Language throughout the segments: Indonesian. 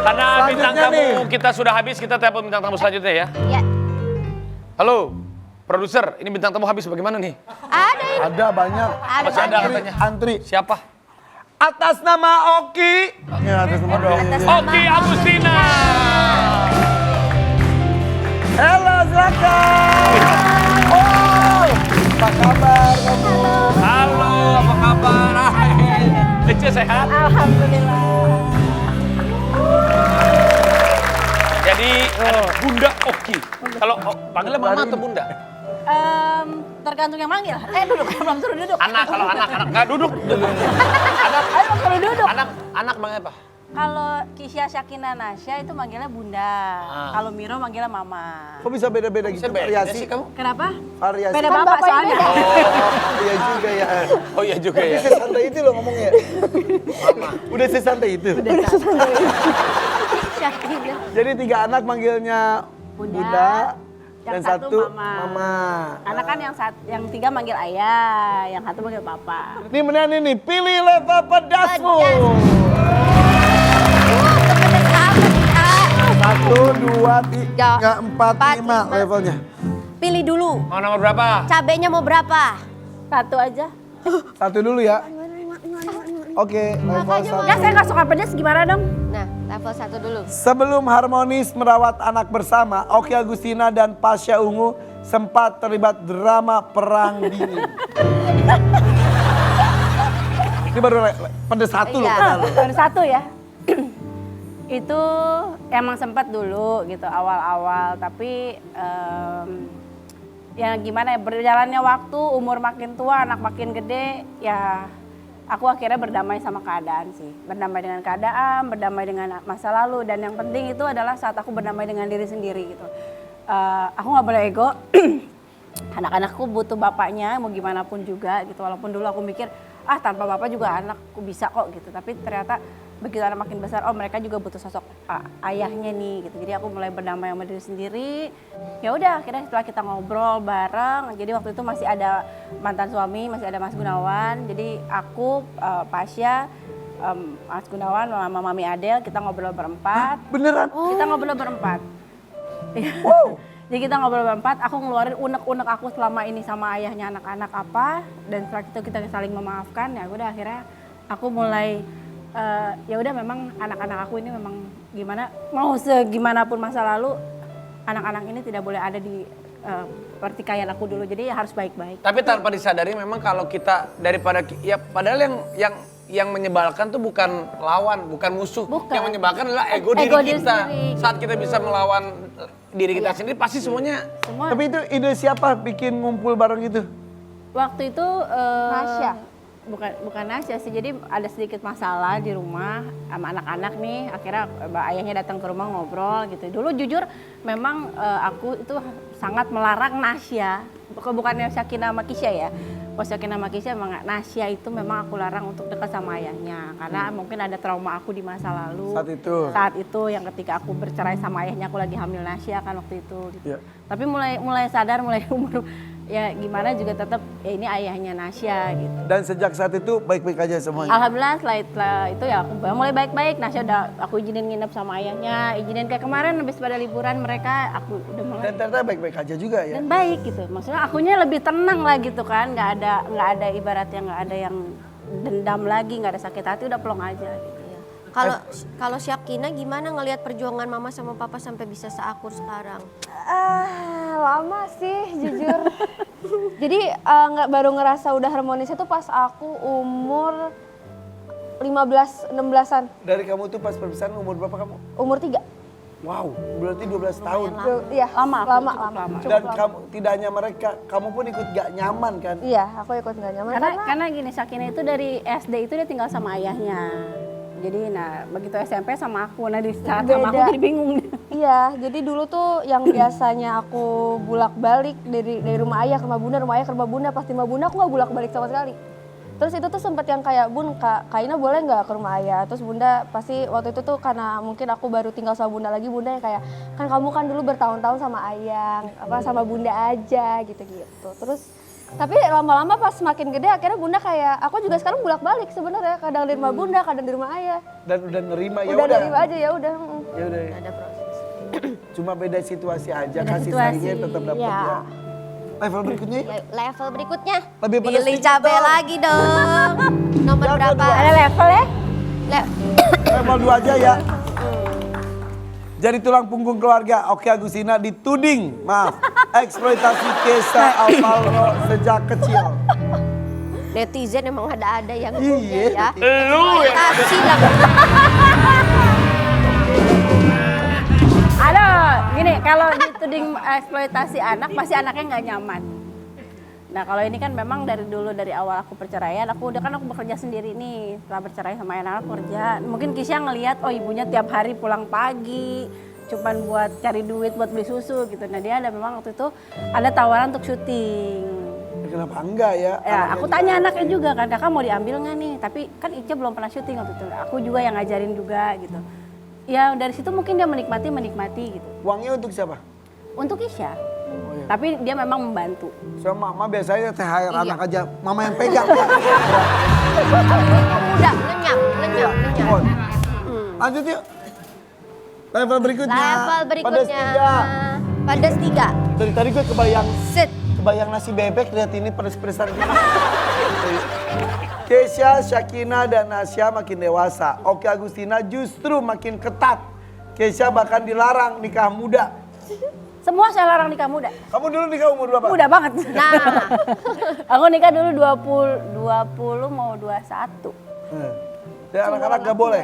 Karena bintang tamu kita sudah habis, kita telepon bintang tamu selanjutnya ya. Ya. Halo, produser, ini bintang tamu habis bagaimana nih? Ada ini. Ada banyak. Masih ada katanya. Antri. Siapa? Atas nama Oki. Ya, atas nama Oki. Oki Agustina. Halo, silakan. Oh, apa kabar kamu? Halo, apa kabar? Ece sehat? Alhamdulillah. Jadi ada Bunda Oki. Kalau panggilnya mama atau bunda? Tergantung yang manggil. Duduk, belum suruh duduk. Anak, kalau anak nggak duduk. Anak, Ayo suruh duduk. anak manggil apa? Kalau Kisya Syakina Nasya itu manggilnya bunda. Kalau Miro manggilnya mama. Kok bisa beda-beda gitu variasi? sih kamu? Kenapa? Variasi. Beda bapak soalnya. Iya juga ya. Oh iya juga Tapi ya. sesantai itu loh ngomongnya. Mama. Udah sesantai itu. Syakina. Jadi 3 anak manggilnya Bunda, Yang dan satu satu mama. Karena kan yang 3 manggil ayah, yang 1 manggil papa. Ini menang ini, pilihlah pedasmu. Satu, 2, 3, 4, 5 levelnya. Pilih dulu. Mau nomor berapa? Cabenya mau berapa? 1 aja. Satu dulu ya. Oke, level 1. Ya saya nggak suka pedas gimana dong? Nah, level 1 dulu. Sebelum harmonis merawat anak bersama, Oki Agustina dan Pasha Ungu sempat terlibat drama perang dingin. Ini baru pedes 1 loh. Baru 1 ya. Itu emang sempat dulu gitu awal-awal, tapi ya gimana ya, berjalannya waktu, umur makin tua, anak makin gede, ya aku akhirnya berdamai sama keadaan sih. Berdamai dengan keadaan, berdamai dengan masa lalu, dan yang penting itu adalah saat aku berdamai dengan diri sendiri gitu. Aku nggak boleh ego, anak-anakku butuh bapaknya mau gimana pun juga gitu, walaupun dulu aku mikir, tanpa bapak juga anakku bisa kok gitu, tapi ternyata begitu anak makin besar, mereka juga butuh sosok ayahnya nih gitu. Jadi aku mulai berdamai sama diri sendiri. Ya udah, akhirnya setelah kita ngobrol bareng, jadi waktu itu masih ada mantan suami, masih ada Mas Gunawan. Jadi aku, Pasha, Mas Gunawan, sama Mami Adel, kita ngobrol berempat. Beneran? Kita ngobrol berempat. Wow. Jadi kita ngobrol berempat, aku ngeluarin unek-unek aku selama ini sama ayahnya anak-anak apa, dan setelah itu kita saling memaafkan. Ya udah, akhirnya aku mulai ya udah, memang anak-anak aku ini memang gimana, mau segimanapun masa lalu, anak-anak ini tidak boleh ada di pertikaian aku dulu, jadi harus baik-baik. Tapi tanpa disadari memang kalau kita daripada ya padahal yang menyebalkan tuh bukan lawan, bukan musuh. Bukan. Yang menyebalkan adalah ego diri kita. Saat kita bisa melawan diri kita sendiri, pasti semuanya. Tapi itu ide siapa bikin ngumpul bareng gitu? Waktu itu Nasya. Bukan Nasya sih, jadi ada sedikit masalah di rumah sama anak-anak nih, akhirnya ayahnya datang ke rumah ngobrol gitu. Dulu jujur memang aku itu sangat melarang Nasya, bukannya Syakina sama Kisya ya. Kalau Syakina sama Kisya memang Nasya itu memang aku larang untuk dekat sama ayahnya, karena mungkin ada trauma aku di masa lalu. Saat itu yang ketika aku bercerai sama ayahnya, aku lagi hamil Nasya kan waktu itu gitu. Yeah. Tapi mulai sadar, mulai umur ya gimana juga tetap ya ini ayahnya Nasya gitu. Dan sejak saat itu baik-baik aja semuanya? Alhamdulillah setelah itu ya aku mulai baik-baik. Nasya udah aku izinin nginep sama ayahnya, izinin kayak kemarin habis pada liburan mereka, aku udah mulai. Dan ternyata baik-baik aja juga ya? Dan baik gitu, maksudnya akunya lebih tenang lah gitu kan, nggak ada ibaratnya nggak ada yang dendam lagi, nggak ada sakit hati, udah plong aja gitu. Kalau Syakina gimana ngelihat perjuangan mama sama papa sampai bisa seakur sekarang? Lama sih jujur. Jadi baru ngerasa udah harmonis itu pas aku umur 15-16an. Dari kamu tuh pas perpisahan umur berapa kamu? Umur 3. Wow, berarti 12 tahun. Iya, Lama. Cukup Dan lama. kamu tidak hanya mereka, kamu pun ikut gak nyaman kan? Iya, aku ikut gak nyaman. Karena gini, Syakina itu dari SD itu dia tinggal sama ayahnya. Jadi begitu SMP sama aku, di saat sama aku Beda. jadi bingung. Iya, jadi dulu tuh yang biasanya aku bulak-balik dari rumah ayah ke rumah ayah ke rumah bunda, pas di rumah bunda aku gak bulak-balik sama sekali. Terus itu tuh sempat yang kayak, Bun, Kak Ina boleh nggak ke rumah ayah? Terus bunda pasti waktu itu tuh karena mungkin aku baru tinggal sama bunda lagi, bunda yang kayak, kan kamu kan dulu bertahun-tahun sama ayah, sama bunda aja gitu-gitu. Terus tapi lama-lama pas makin gede akhirnya bunda kayak, aku juga sekarang bolak-balik sebenarnya, kadang di rumah bunda, kadang di rumah ayah. Dan udah nerima ya Udah udah. nerima aja ya udah. Ya udah. Nggak ada proses. Cuma beda situasi aja, Beda kasih situasi. sayangnya tetap dapat Iya. ya. Level berikutnya yuk. Ya, level berikutnya. Lebih pedas Pilih dikit cabai dong. lagi dong. Nomor Yang berapa? kedua. Ada level ya? Le- Level 2 aja ya. Jadi tulang punggung keluarga, Oki Agustina dituding, maaf, eksploitasi Kesha Alvaro sejak kecil. Netizen emang ada yang Iya. ya. Lu yang Kasih lah. Aduh, gini, kalau dituding eksploitasi anak, pasti anaknya nggak nyaman. Nah kalau ini kan memang dari dulu, dari awal aku perceraian, aku bekerja sendiri nih. Setelah bercerai sama anak aku kerja. Mungkin Kisha ngelihat, oh ibunya tiap hari pulang pagi, cuman buat cari duit buat beli susu gitu. Nah dia ada memang waktu itu ada tawaran untuk syuting. Kenapa enggak ya? Ya, aku tanya anaknya juga kan, kakak mau diambil nggak nih? Tapi kan Ica belum pernah syuting waktu itu. Aku juga yang ngajarin juga gitu. Ya dari situ mungkin dia menikmati gitu. Uangnya untuk siapa? Untuk Kisha. Oh, iya. Tapi dia memang membantu. Sama mama biasanya THR Iya. anak aja, mama yang pegang. Udah, lenyap. Oh. Lanjut yuk. Level berikutnya. Level Pedas berikutnya. 3. Pedas 3. Dari tadi gue kebayang Set. nasi bebek, lihat ini pedes-pedesan gini. Kesha, Shakina, dan Nasya makin dewasa. Oki Agustina justru makin ketat. Kesha bahkan dilarang nikah muda. Semua saya larang nikah muda. Kamu dulu nikah umur berapa? Muda banget. Nah, Aku nikah dulu 20 mau 21. Dan anak-anak gak boleh.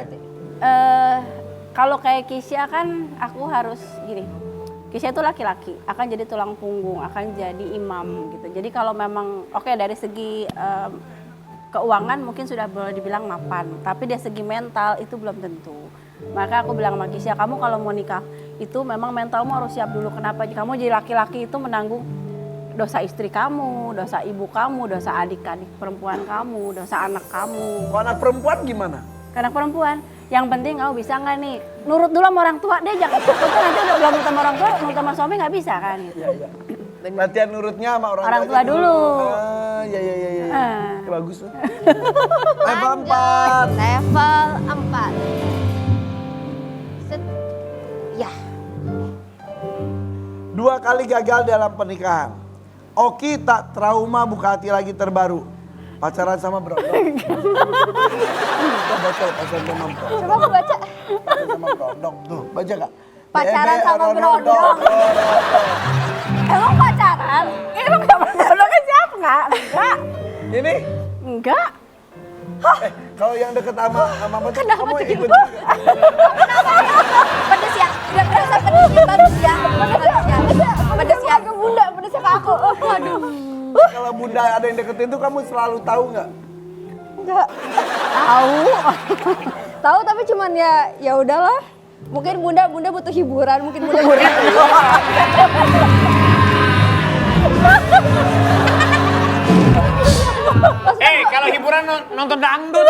Kalau kayak Kisha kan aku harus gini. Kisha itu laki-laki, akan jadi tulang punggung, akan jadi imam gitu. Jadi kalau memang oke dari segi keuangan mungkin sudah boleh dibilang mapan, tapi dari segi mental itu belum tentu. Maka aku bilang sama Kisha, kamu kalau mau nikah itu memang mentalmu harus siap dulu. Kenapa? Kamu jadi laki-laki itu menanggung dosa istri kamu, dosa ibu kamu, dosa adik-adik perempuan kamu, dosa anak kamu. Kalau anak perempuan gimana? Anak perempuan, yang penting kamu bisa nggak nih nurut dulu sama orang tua deh, jangan itu nanti udah belum nurut sama orang tua, nurut sama suami nggak bisa kan gitu. Iya, iya. Latihan nurutnya sama orang Orang tuanya tua dulu. Iya. Ah. Ya, bagus tuh. Level 4. level 4. Set. Ya. 2 kali gagal dalam pernikahan. Oki tak trauma buka hati lagi terbaru. Pacaran sama berondong. Kita baca pacaran sama berondong. Coba aku baca. Pacaran sama berondong. Tuh, baca gak? Pacaran sama berondong. berondong. Emang pacaran? Emang gak pernah kan siapa? Enggak. Ini? Enggak. Kalau yang deket sama betul, Kenapa kamu tuh ikut gitu? juga. Pedes ya. Udah kerasa pedesnya bagus ya. Pedes ya. Ke bunda, pedesnya ke aku. Aduh. Kalau bunda ada yang deketin tuh kamu selalu tahu nggak? Enggak. Tahu. Tahu tapi cuman ya udahlah. Mungkin bunda butuh hiburan, mungkin bunda Kalau hiburan nonton dangdut.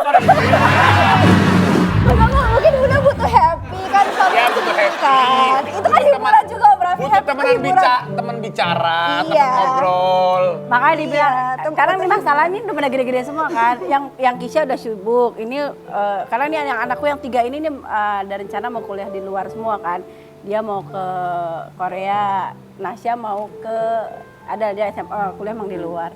mungkin bunda butuh happy kan sama Ya, butuh happy. kan. Itu kan hiburan juga berarti Butuh happy temenan hiburan. teman bicara, Iya. teman ngobrol. Makanya dibilang, Iya, karena ini masalahnya udah pada gede-gede semua kan. Yang Kisha udah sibuk. Ini karena ini yang anakku yang 3 ini nih ada rencana mau kuliah di luar semua kan. Dia mau ke Korea, Nasya mau ke dia SMA kuliah emang di luar.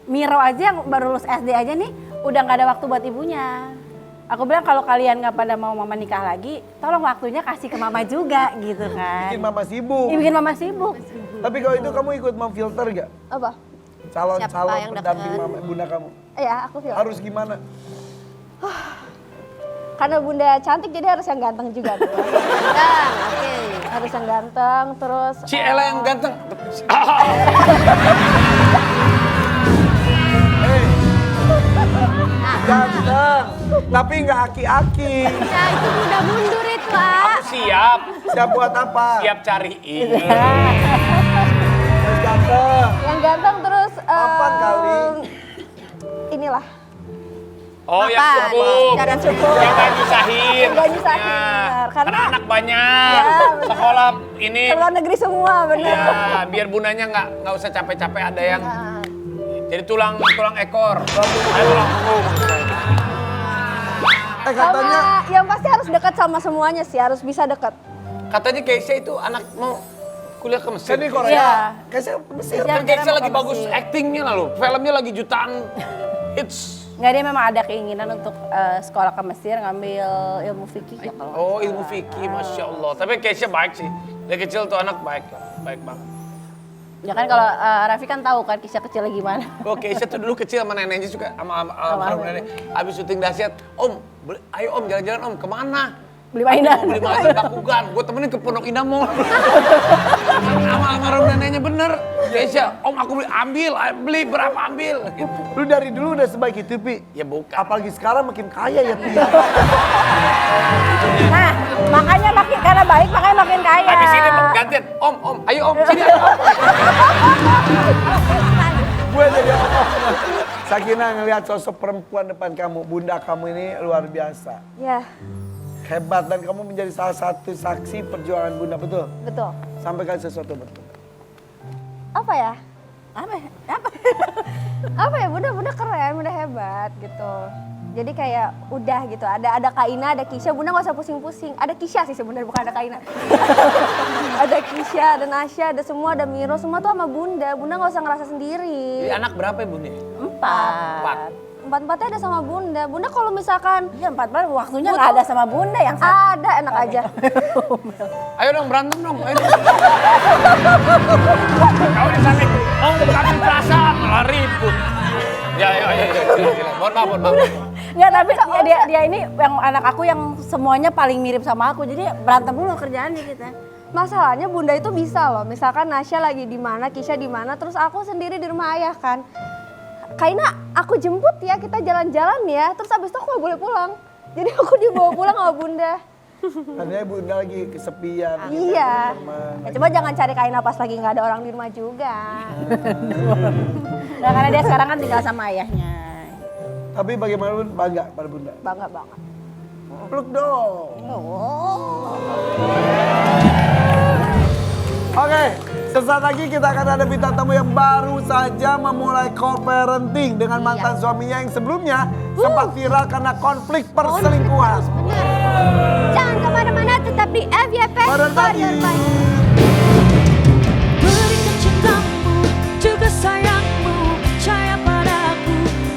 Miro aja yang baru lulus SD aja nih udah nggak ada waktu buat ibunya. Aku bilang kalau kalian nggak pada mau mama nikah lagi, tolong waktunya kasih ke mama juga gitu kan. Bikin mama sibuk. Iya, bikin mama sibuk. Tapi kalau itu kamu ikut memfilter gak? Apa? Calon Siapa yang pendamping deket? mama, bunda kamu. Ya aku feel. Harus gimana? Karena bunda cantik jadi harus yang ganteng juga. tuh. Nah, oke. Harus yang ganteng terus. Si Ella yang ganteng. Ganteng, tapi nggak aki-aki. Ya itu udah mundur itu, Pak. Aku siap. Siap buat apa? Siap cariin. Harus ganteng. Yang ganteng terus. Mapan kali. Inilah. Oh, yang Mapan. cukup. Cara cukup. Yang gak nyusahin. Nggak nyusahin, Ya, karena- karena anak banyak. Ya, benar. Sekolah ini. Keluar negeri semua bener. Ya, biar bundanya nggak usah capek-capek ada yang jadi tulang ekor. Ayo tulang punggung. Katanya Sama, yang pasti harus dekat sama semuanya sih, harus bisa dekat. Katanya Keisha itu anak mau kuliah ke Mesir. kan di Korea. Iya. Kayaknya Mesir. Kan Keisha lagi Mesir. bagus actingnya lalu, filmnya lagi jutaan hits. Nggak, dia memang ada keinginan untuk sekolah ke Mesir, ngambil ilmu fikih ya kalau. Oh ilmu fikih, Masya Allah. Tapi Keisha baik sih. Dari kecil tuh anak baik lah, baik banget. Ya kan kalau Raffi kan tahu kan kisah kecilnya gimana. Oh Keisha tuh dulu kecil sama neneknya juga, sama nenek. Abis syuting dahsyat, Om, ayo Om jalan-jalan Om, kemana? Beli mainan. Beli mainan Bakugan, gue temenin ke Pondok Indah Mall. Sama almarhum neneknya bener. Keisha, Om aku beli berapa ambil? Gitu. Lu dari dulu udah sebaik itu, Pi. Ya bukan. Apalagi sekarang makin kaya ya, Pi. Nah, makanya karena baik makanya makin kaya. Habis ini gantian, Om, ayo Om, sini ayo. Gue jadi Sakinah ngelihat sosok perempuan depan kamu, bunda kamu ini luar biasa. Ya, Hebat dan kamu menjadi salah satu saksi perjuangan bunda, betul? betul. Sampaikan sesuatu betul. Apa ya? Apa? Apa ya, bunda keren, bunda hebat gitu. Jadi kayak udah gitu, ada Kaina, ada Kisha, bunda gak usah pusing-pusing. Ada Kisha sih sebenarnya, bukan ada Kaina. Ada Kisha, ada Nasya, ada semua, ada Miro, semua tuh sama bunda gak usah ngerasa sendiri. Jadi anak berapa ya Bunda? 4. Empat-empatnya ada sama bunda kalau misalkan Iya 4 bulan waktunya nggak ada sama bunda yang satu. ada, enak aja. Ayo dong berantem dong. Ayo. Kau di sana, Om kami perasaan malah ribut. Ya, gila. Mohon maaf. Nggak, tapi dia ini yang anak aku yang semuanya paling mirip sama aku. Jadi berantem dulu kerjaannya kita. Masalahnya bunda itu bisa loh, misalkan Nasya lagi di mana, Kisha di mana, terus aku sendiri di rumah ayah kan. Kaina, aku jemput ya, kita jalan-jalan ya, terus abis itu aku gak boleh pulang. Jadi aku dibawa pulang sama bunda. Tadinya bunda lagi kesepian. Iya. teman. Ya, coba jangan cari Kaina pas lagi nggak ada orang di rumah juga. Nah, karena dia sekarang kan tinggal sama ayahnya. Tapi bagaimanapun bangga pada bunda. Bangga banget. Peluk dong. Oke, sesaat lagi kita akan ada bintang tamu yang baru saja memulai co-parenting dengan mantan suaminya yang sebelumnya sempat viral karena konflik perselingkuhan. Benar. Jangan kemana-mana, tetap di FYP Berbagi. Berikan cintamu juga sayangmu, percaya padaku,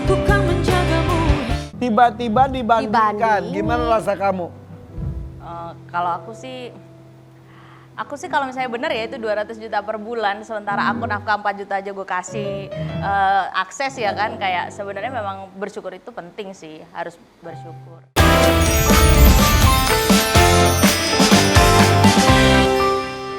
ku kan menjagamu. Tiba-tiba dibandingkan, gimana rasa kamu? Kalau aku sih kalau misalnya bener ya itu 200 juta per bulan, sementara aku nafkah 4 juta aja gue kasih akses ya kan, kayak sebenarnya memang bersyukur itu penting sih, harus bersyukur.